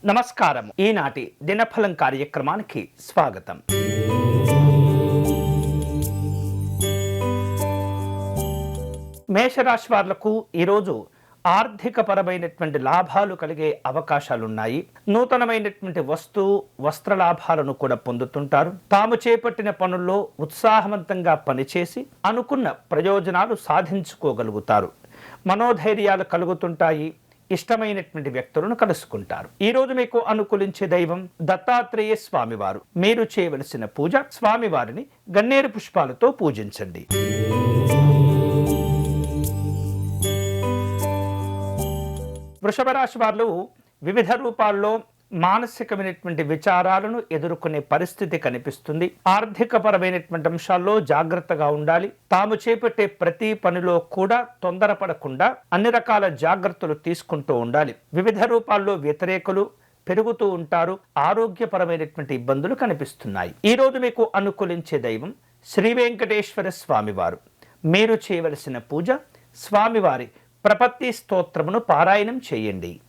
నమస్కారం. ఈనాటి దినఫలం కార్యక్రమానికి స్వాగతం. మేషరాశి వాళ్లకు ఈరోజు ఆర్థిక పరమైనటువంటి లాభాలు కలిగే అవకాశాలున్నాయి. నూతనమైనటువంటి వస్త్ర లాభాలను కూడా పొందుతుంటారు. తాము చేపట్టిన పనుల్లో ఉత్సాహవంతంగా పనిచేసి అనుకున్న ప్రయోజనాలు సాధించుకోగలుగుతారు. మనోధైర్యాలు కలుగుతుంటాయి. ఇష్టమైనటువంటి వ్యక్తులను కలుసుకుంటారు. ఈ రోజు మీకు అనుకూలించే దైవం దత్తాత్రేయ స్వామివారు. మీరు చేయవలసిన పూజ స్వామివారిని గన్నేరు పుష్పాలతో పూజించండి. వృషభ రాశి వారు వివిధ రూపాల్లో మానసికమైనటువంటి విచారాలను ఎదుర్కొనే పరిస్థితి కనిపిస్తుంది. ఆర్థిక పరమైనటువంటి అంశాల్లో జాగ్రత్తగా ఉండాలి. తాము చేపట్టే ప్రతి పనిలో కూడా తొందరపడకుండా అన్ని రకాల జాగ్రత్తలు తీసుకుంటూ ఉండాలి. వివిధ రూపాల్లో వ్యతిరేకులు పెరుగుతూ ఉంటారు. ఆరోగ్యపరమైనటువంటి ఇబ్బందులు కనిపిస్తున్నాయి. ఈ రోజు మీకు అనుకూలించే దైవం శ్రీ వెంకటేశ్వర స్వామివారు. మీరు చేయవలసిన పూజ స్వామివారి ప్రపత్తి స్తోత్రమును పారాయణం చేయండి.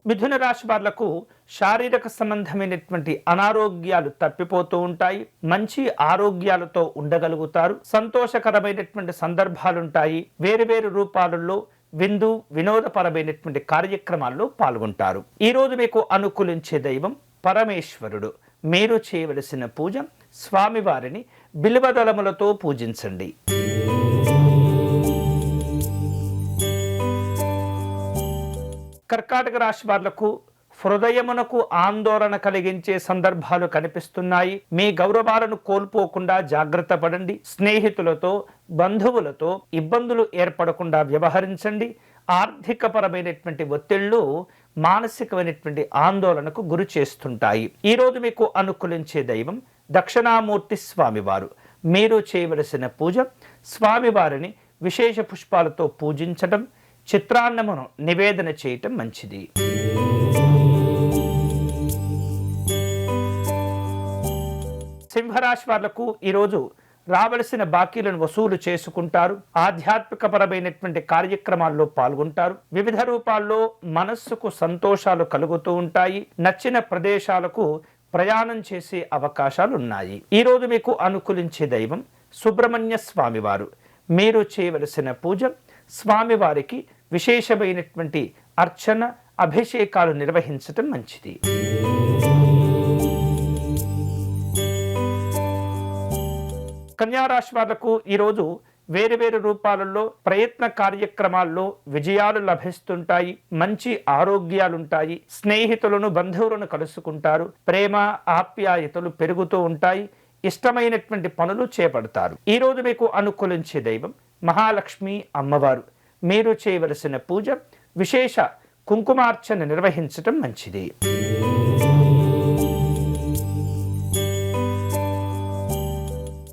మిథున రాశి వాళ్లకు శారీరక సంబంధమైనటువంటి అనారోగ్యాలు తప్పిపోతూ ఉంటాయి. మంచి ఆరోగ్యాలతో ఉండగలుగుతారు. సంతోషకరమైనటువంటి సందర్భాలుంటాయి. వేరువేరు రూపాలలో వినోదపరమైనటువంటి కార్యక్రమాల్లో పాల్గొంటారు. ఈ రోజు మీకు అనుకూలించే దైవం పరమేశ్వరుడు. మీరు చేయవలసిన పూజ స్వామివారిని బిల్వదళములతో పూజించండి. కర్కాటక రాశి వాళ్లకు హృదయమునకు ఆందోళన కలిగించే సందర్భాలు కనిపిస్తున్నాయి. మీ గౌరవాలను కోల్పోకుండా జాగ్రత్త పడండి. స్నేహితులతో బంధువులతో ఇబ్బందులు ఏర్పడకుండా వ్యవహరించండి. ఆర్థిక పరమైనటువంటి ఒత్తిళ్లు మానసికమైనటువంటి ఆందోళనకు గురి చేస్తుంటాయి. ఈ రోజు మీకు అనుకూలించే దైవం దక్షిణామూర్తి స్వామివారు. మీరు చేయవలసిన పూజ స్వామివారిని విశేష పుష్పాలతో పూజించడం, చిత్రాన్నమును నివేదన చేయటం మంచిది. సింహరాశి వాళ్లకు ఈరోజు రావలసిన బాకీలను వసూలు చేసుకుంటారు. ఆధ్యాత్మికపరమైనటువంటి కార్యక్రమాల్లో పాల్గొంటారు. వివిధ రూపాల్లో మనస్సుకు సంతోషాలు కలుగుతూ ఉంటాయి. నచ్చిన ప్రదేశాలకు ప్రయాణం చేసే అవకాశాలు ఉన్నాయి. ఈ రోజు మీకు అనుకూలించే దైవం సుబ్రహ్మణ్య స్వామివారు. మీరు చేయవలసిన పూజ స్వామివారికి విశేషమైనటువంటి అర్చన, అభిషేకాలు నిర్వహించటం మంచిది. కన్యారాశి వాళ్లకు ఈరోజు వేరువేరు రూపాలలో ప్రయత్న కార్యక్రమాల్లో విజయాలు లభిస్తుంటాయి. మంచి ఆరోగ్యాలుంటాయి. స్నేహితులను బంధువులను కలుసుకుంటారు. ప్రేమ ఆప్యాయతలు పెరుగుతూ ఉంటాయి. ఇష్టమైనటువంటి పనులు చేపడతారు. ఈ రోజు మీకు అనుకూలించే దైవం మహాలక్ష్మి అమ్మవారు. మీరు చేయవలసిన పూజ విశేష కుంకుమార్చన నిర్వహించటం మంచిది.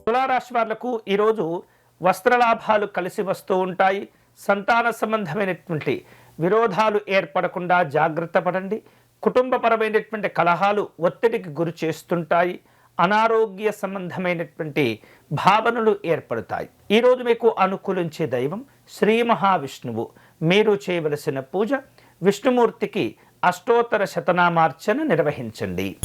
తులారాశి వాళ్లకు ఈరోజు వస్త్రలాభాలు కలిసి వస్తూ ఉంటాయి. సంతాన సంబంధమైనటువంటి విరోధాలు ఏర్పడకుండా జాగ్రత్త పడండి. కుటుంబపరమైనటువంటి కలహాలు ఒత్తిడికి గురి చేస్తుంటాయి. అనారోగ్య సంబంధమైనటువంటి భావనలు ఏర్పడతాయి. ఈరోజు మీకు అనుకూలించే దైవం శ్రీ మహావిష్ణువు. మీరు చేయవలసిన పూజ విష్ణుమూర్తికి అష్టోత్తర శతనామార్చన నిర్వహించండి.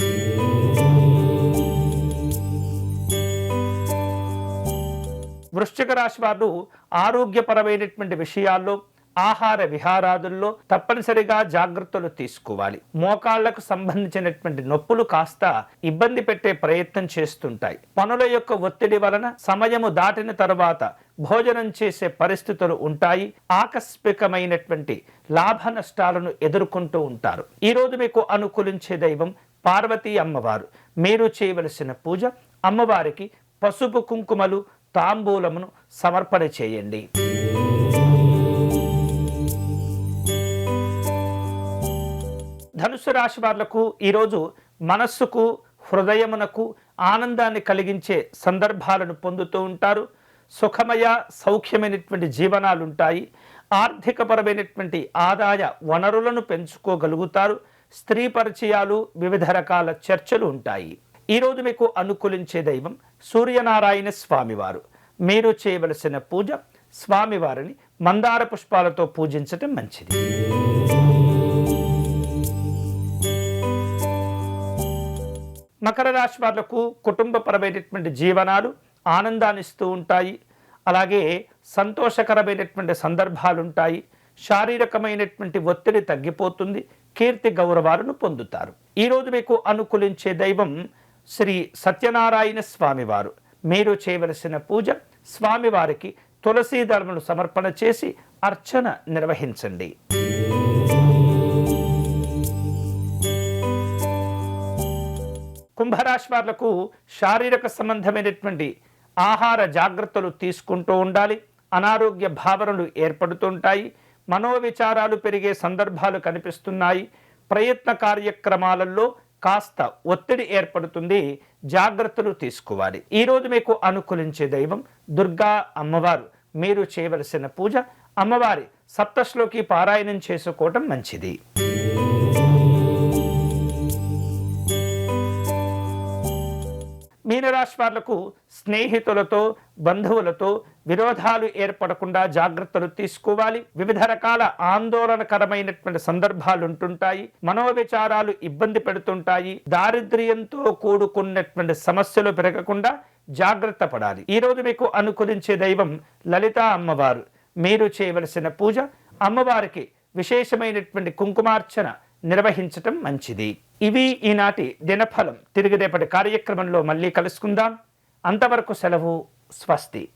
వృశ్చిక రాశి వారు ఆరోగ్యపరమైనటువంటి విషయాల్లో ఆహార విహారాదుల్లో తప్పనిసరిగా జాగ్రత్తలు తీసుకోవాలి. మోకాళ్లకు సంబంధించినటువంటి నొప్పులు కాస్త ఇబ్బంది పెట్టే ప్రయత్నం చేస్తుంటాయి. పనుల యొక్క ఒత్తిడి వలన సమయము దాటిన తర్వాత భోజనం చేసే పరిస్థితులు ఉంటాయి. ఆకస్మికమైనటువంటి లాభ నష్టాలను ఎదుర్కొంటూ ఉంటారు. ఈ రోజు మీకు అనుకూలించే దైవం పార్వతీ అమ్మవారు. మీరు చేయవలసిన పూజ అమ్మవారికి పసుపు కుంకుమలు తాంబూలమును సమర్పణ చేయండి. ధనుసు రాశి వాళ్లకు ఈరోజు మనస్సుకు హృదయమునకు ఆనందాన్ని కలిగించే సందర్భాలను పొందుతూ ఉంటారు. సుఖమయ సౌఖ్యమైనటువంటి జీవనాలు ఉంటాయి. ఆర్థికపరమైనటువంటి ఆదాయ వనరులను పెంచుకోగలుగుతారు. స్త్రీ పరిచయాలు, వివిధ రకాల చర్చలు ఉంటాయి. ఈరోజు మీకు అనుకూలించే దైవం సూర్యనారాయణ స్వామివారు. మీరు చేయవలసిన పూజ స్వామివారిని మందార పుష్పాలతో పూజించటం మంచిది. మకర రాశి వాళ్లకు కుటుంబపరమైనటువంటి జీవనాలు ఆనందాన్ని ఇస్తూ ఉంటాయి. అలాగే సంతోషకరమైనటువంటి సందర్భాలు ఉంటాయి. శారీరకమైనటువంటి ఒత్తిడి తగ్గిపోతుంది. కీర్తి గౌరవాలను పొందుతారు. ఈరోజు మీకు అనుకూలించే దైవం శ్రీ సత్యనారాయణ స్వామివారు. మీరు చేయవలసిన పూజ స్వామివారికి తులసీ దళమును సమర్పణ చేసి అర్చన నిర్వహించండి. కుంభరాశి వాళ్లకు శారీరక సంబంధమైనటువంటి ఆహార జాగ్రత్తలు తీసుకుంటూ ఉండాలి. అనారోగ్య భావనలు ఏర్పడుతుంటాయి. మనోవిచారాలు పెరిగే సందర్భాలు కనిపిస్తున్నాయి. ప్రయత్న కార్యక్రమాలలో కాస్త ఒత్తిడి ఏర్పడుతుంది. జాగ్రత్తలు తీసుకోవాలి. ఈరోజు మీకు అనుకూలించే దైవం దుర్గా అమ్మవారు. మీరు చేయవలసిన పూజ అమ్మవారి సప్తశ్లోకి పారాయణం చేసుకోవటం మంచిది. మీనరాశి వాళ్లకు స్నేహితులతో బంధువులతో విరోధాలు ఏర్పడకుండా జాగ్రత్తలు తీసుకోవాలి. వివిధ రకాల ఆందోళనకరమైనటువంటి సందర్భాలు ఉంటుంటాయి. మనోవిచారాలు ఇబ్బంది పెడుతుంటాయి. దారిద్ర్యంతో కూడుకున్నటువంటి సమస్యలు పెరగకుండా జాగ్రత్త పడాలి. ఈరోజు మీకు అనుకూలించే దైవం లలితా అమ్మవారు. మీరు చేయవలసిన పూజ అమ్మవారికి విశేషమైనటువంటి కుంకుమార్చన నిర్వహించటం మంచిది. ఇవి ఈనాటి దినఫలం. తిరిగి రేపటి కార్యక్రమంలో మళ్ళీ కలుసుకుందాం. అంతవరకు సెలవు. స్వస్తి.